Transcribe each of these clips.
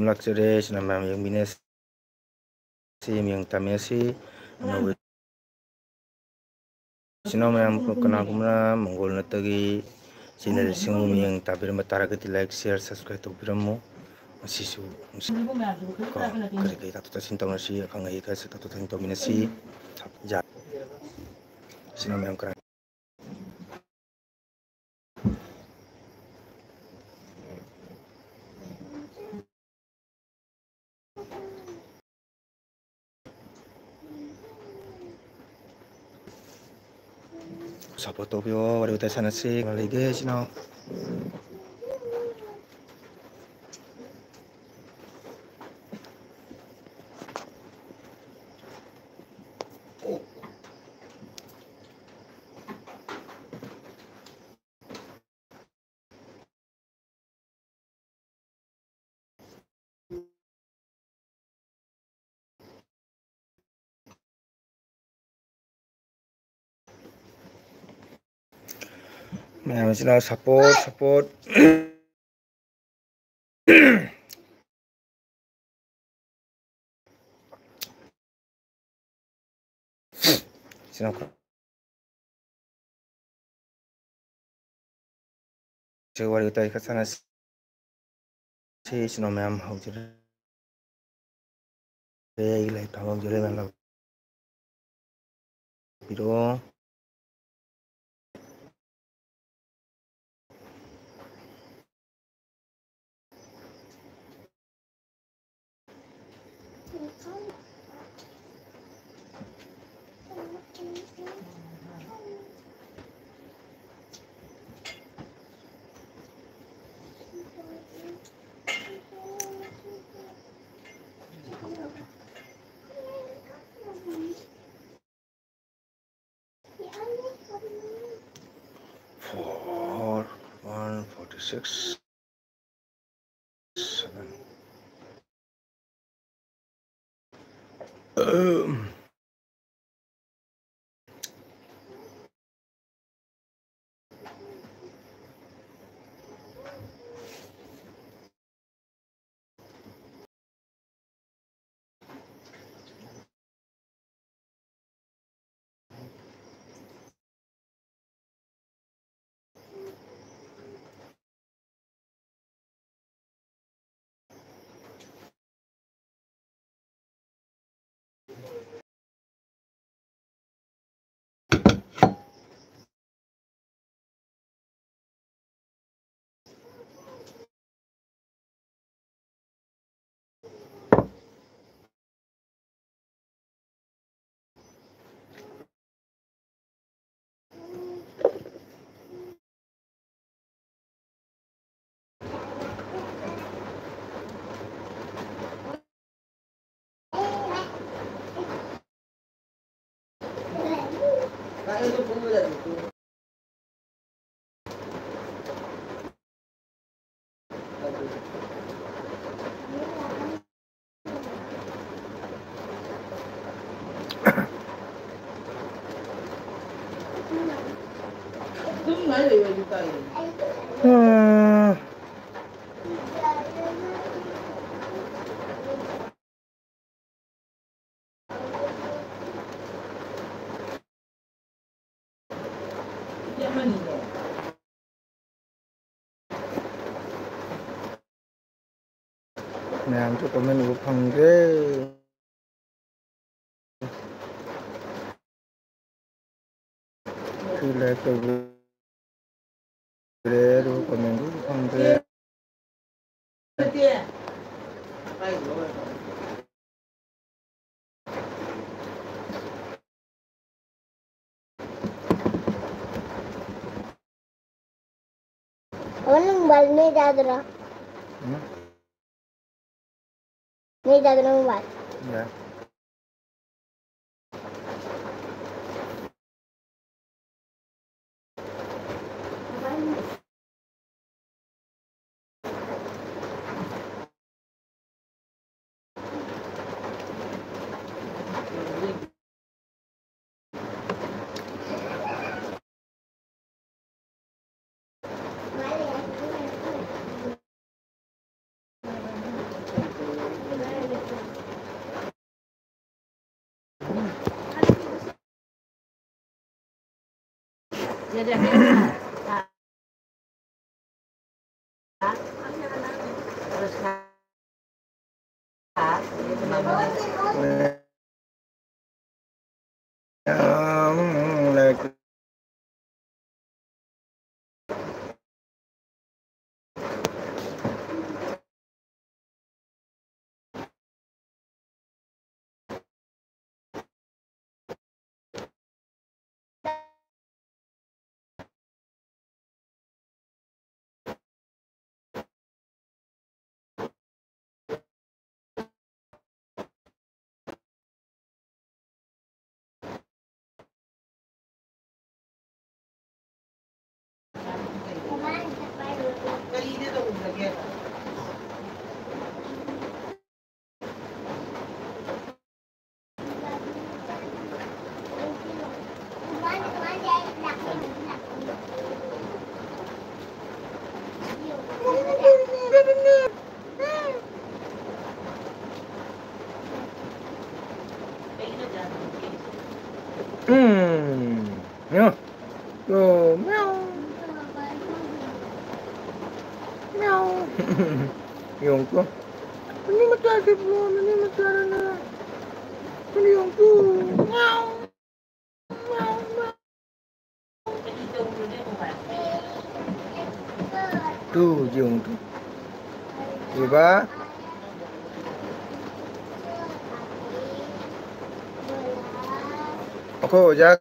ꯂꯥꯛꯆꯔꯦ ꯁꯤꯅ ꯃꯌꯥꯝ ꯌꯦꯡꯃꯤꯟꯅꯁꯤ ꯃꯤꯌꯦꯡ ꯇꯝꯃꯤꯟꯅꯁꯤ ꯑꯅꯧꯕ ꯏꯆꯤꯟ ꯏꯅꯥꯎ ꯃꯌꯥꯝ ꯀꯅꯥꯒꯨꯝꯕꯅ ꯃꯪꯒꯣꯜ ꯅꯠꯇꯒꯤ ꯆꯦꯅꯦꯜꯁꯤꯡꯕꯨ ꯃꯤꯠꯌꯦꯡ ꯇꯥꯕꯤꯔꯝꯕ ꯇꯥꯔꯒꯗꯤ ꯂꯥꯏꯛ ꯁꯤꯌꯔ ꯁꯕꯁꯀ꯭ꯔꯥꯏꯕ ꯇꯧꯕꯤꯔꯝꯃꯨ ꯃꯁꯤꯁꯨ ꯀꯔꯤ ꯀꯔꯤ ꯇꯥꯊꯣꯛ ꯇꯥꯁꯤꯟ ꯇꯧꯅꯁꯤ ꯑꯈꯪ ꯑꯍꯩ ꯈꯔꯁꯨ ꯇꯥꯊꯣꯛ ꯇꯥꯁꯤꯟ ꯇꯧꯃꯤꯟꯅꯁꯤ ꯏꯆꯤꯟ ꯏꯅꯥꯎ ꯃꯌꯥꯝ ꯀꯅꯥ ꯁꯞꯄꯣꯔꯠ ꯇꯧꯕꯤꯌꯣ ꯋꯥꯔꯤ ꯋꯥꯇꯥꯏ ꯁꯥꯟꯅꯁꯤ ꯀꯅꯥ ꯂꯩꯒꯦ ꯏꯆꯤꯟ ꯏꯅꯥꯎ ꯃꯌꯥꯝ ꯏꯆꯤꯟ ꯏꯅꯥꯎ ꯁꯞꯄꯣꯔꯠ 이цин 이나ꯎ wari watai khara sanasi 이цин 이나ꯎ ꯃꯌꯥꯝ ꯍꯧꯖꯔꯦ ꯑꯩꯒꯤ ꯂꯥꯏꯔꯤꯛ ꯇꯝꯕ ꯍꯧꯖꯔꯦ ꯃꯌꯥꯝ ꯂꯥꯛꯄꯤꯔꯣ for 146 7 ꯃꯌꯥꯝꯁꯨ ꯀꯣꯃꯦꯟ ꯎꯕ ꯐꯪꯗ꯭ꯔꯦ ꯂꯥꯏꯛ ꯇꯧꯕꯤꯔꯦ ꯑꯗꯨꯒ ꯀꯣꯃꯦꯟꯁꯨ ꯎꯕ ꯐꯪꯗ꯭ꯔꯦ मोबाइल नहीं याद रहा नहीं याद रहा mobile Dia dah terus like nhá. Meow. Meow. Yung ko. Ini matake belum, ini matake na. Ini yung ko. Meow. Meow. Tuh, yung tu. Iba. Ako, ja.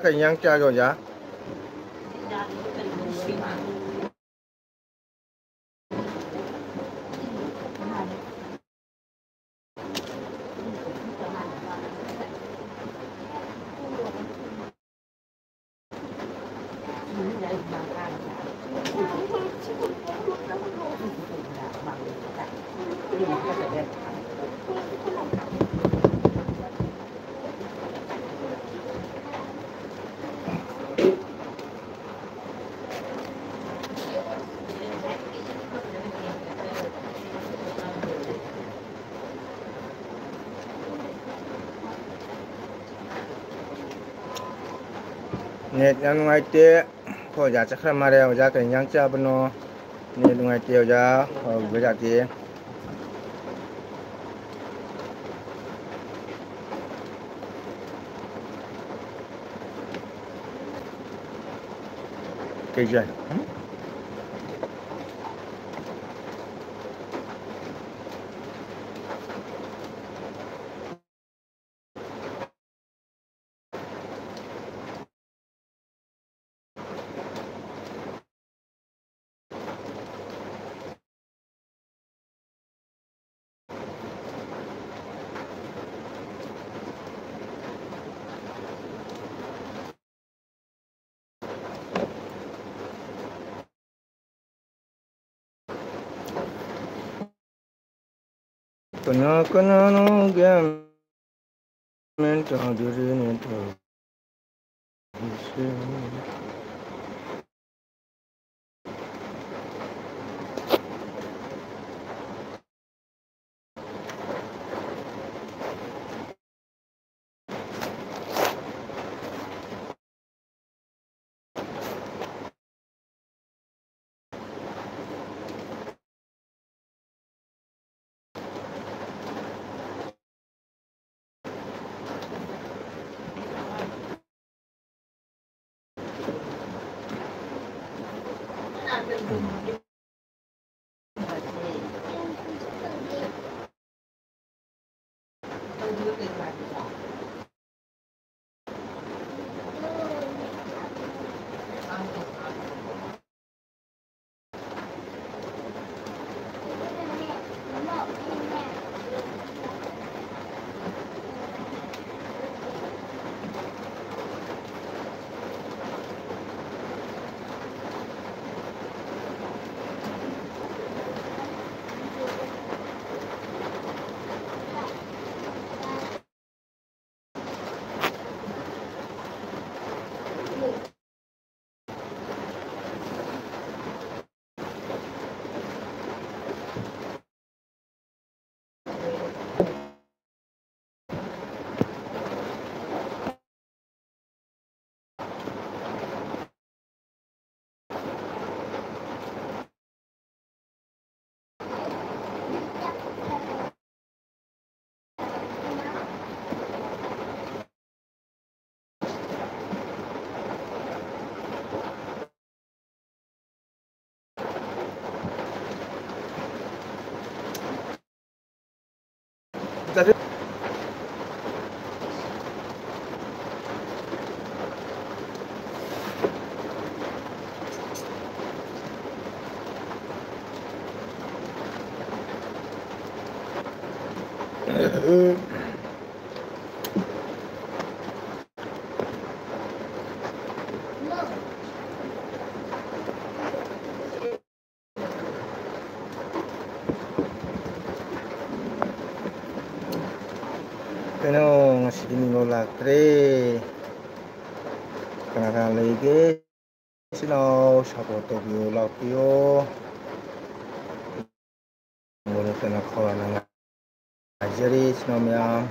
Kanyang cha rồi ja. Net yang ngai te ko ja cha khra mare ja ka yang cha bno ne ngai te ja go ja te ke ja kana no gam men ta dure ne to Kano ngasihin mo lakre kana lagi sino sapoto view lakyo muna na kawa na ajari sino miyam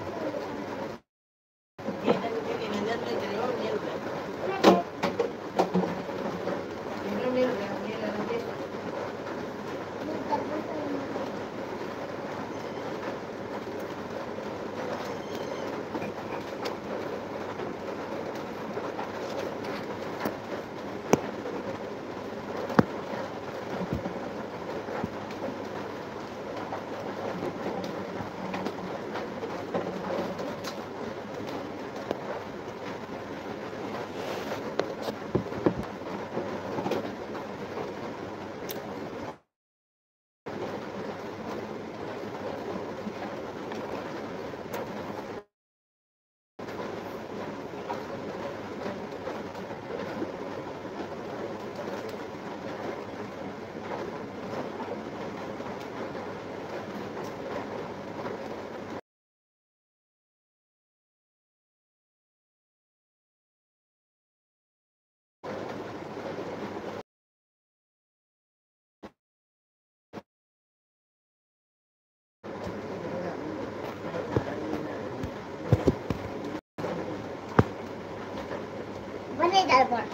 Mana jabra?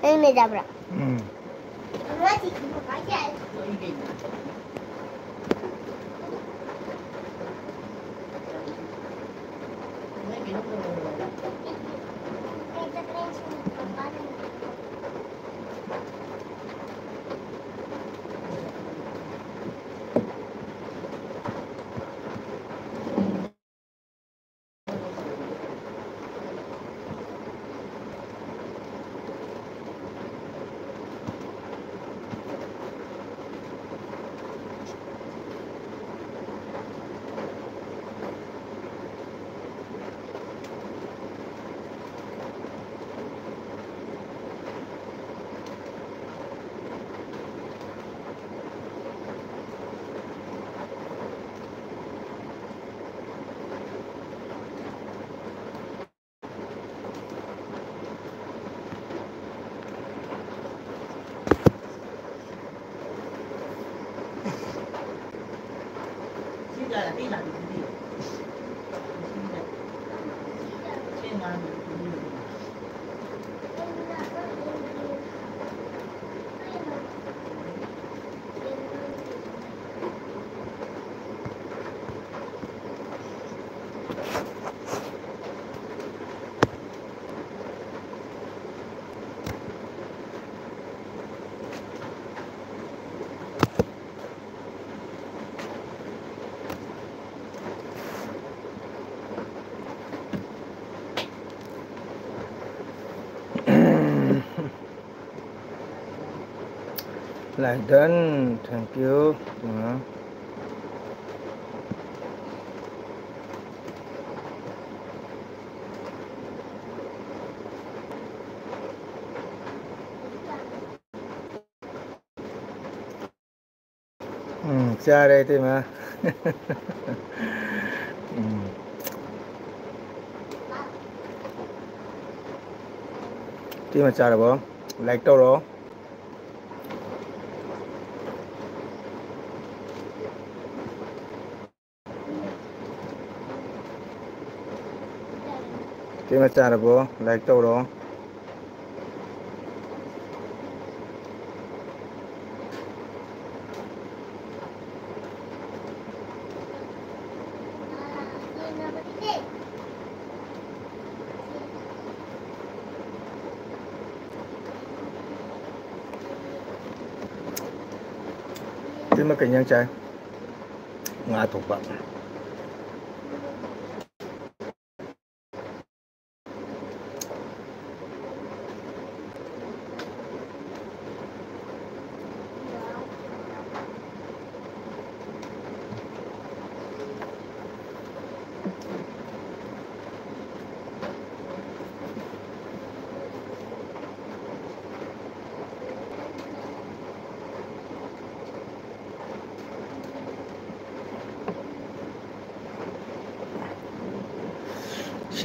Ini jabra. Masih aja. Like done, thank you. Cha đây thì mà. Thì mà cha được không? Like đâu rồi? Thì mà cha được không? Like đâu rồi? Terima kenyang cai. Ngatuk pak.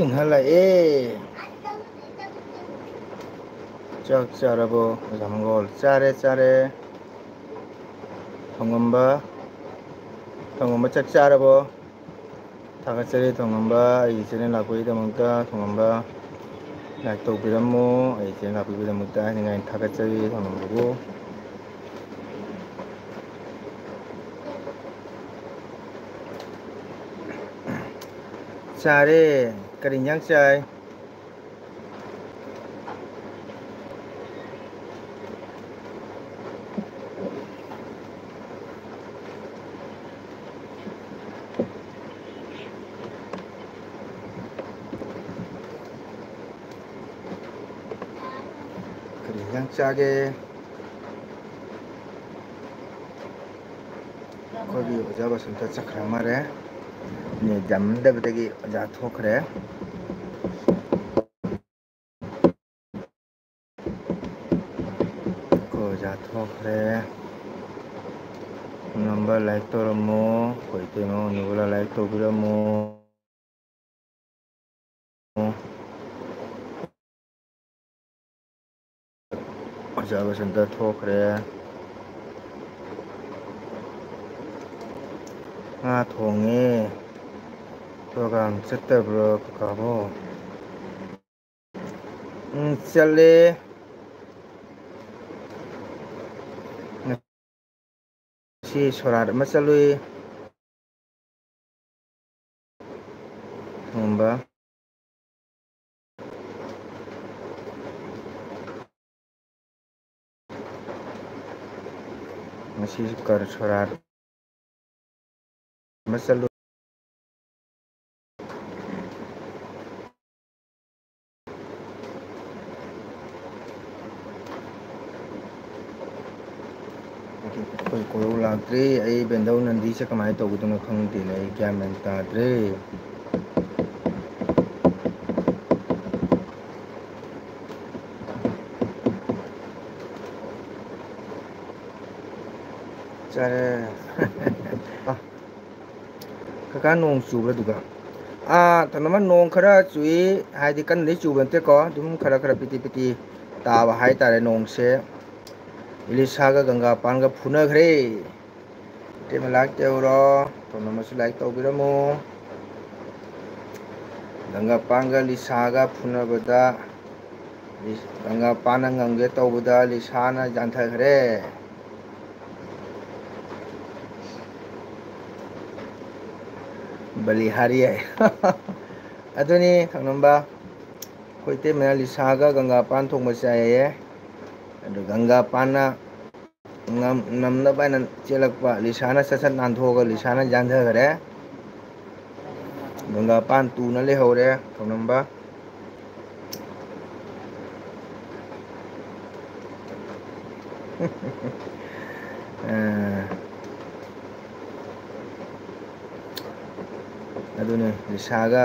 ꯍꯜꯂꯛꯑꯦ ꯆꯥꯛ ꯆꯥꯔꯕꯣ ꯑꯣꯖꯥ ꯃꯪꯒꯣꯜ ꯆꯥꯔꯦ ꯊꯣꯡꯉꯝꯕ ꯆꯥꯛ ꯆꯥꯔꯕꯣ ꯊꯥꯒꯠꯆꯔꯤ ꯊꯣꯡꯉꯝꯕ ꯑꯩꯒꯤ ꯆꯦꯅꯦꯜ ꯂꯥꯛꯄꯒꯤꯗꯃꯛꯇ ꯊꯣꯡꯉꯝꯕ ꯂꯥꯏꯛ ꯇꯧꯕꯤꯔꯝꯃꯨ ꯑꯩꯒꯤ ꯆꯦꯅꯦꯜ ꯂꯥꯛꯄꯒꯤꯗꯃꯛꯇ ꯍꯥꯏꯅꯤꯡꯉꯥꯏ ꯊꯥꯒꯠꯆꯔꯤ ꯊꯣꯡꯉꯝꯕꯕꯨ ꯆꯥꯔꯦ ꯀꯔꯤ ꯏꯟꯖꯥꯡ ꯆꯥꯏ kari yang cage kogi oja basanta chakra mare ne jamdabdagi oja thokre ko oja thokre number like toromo koitemo nubula like tobiramo oja basanta thokre nga thonge program chattabro kakabo chale si sorar machalui ngomba masih kar sorar machalui कोई कोई लाद्रे आई बेंदौ नंदी से कमाई तो गुदुन खंगते ने क्या मेंता द्रे चारे कका नोंग चुबला दुगा तनमा नोंग खरा चुई हाइदि कन दे चुबनते को दुम खरा खरा पिति पिति ताबा हाइ तारे नोंग से इलिसागा गंगा पानगा फुनग्रे तेमा लाइक तेउरो तनमा लाइक तौबिरमो गंगा पानगा लिसागा फुनबदा गंगा पाना ngangge taubuda lisana janthagre bali hari ai aduni thangnamba koite mena lisaga ganga pan thongba chaye adu ganga pana namna bana chelakpa lisana sasat nanthoga lisana janthagre ganga pan tuna le hore thangnamba adune lisaga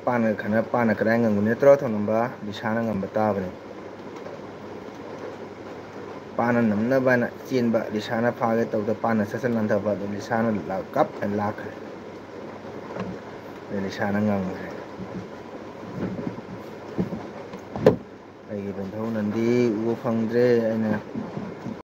pana khana pana krai ngangune tro thanamba lisana ngamba tabane pana namna bana chenba lisana phage tawda pana sasal nantaba do lisana la kap and lakh lisana ngangre ai bendhau nandi u phangdre aina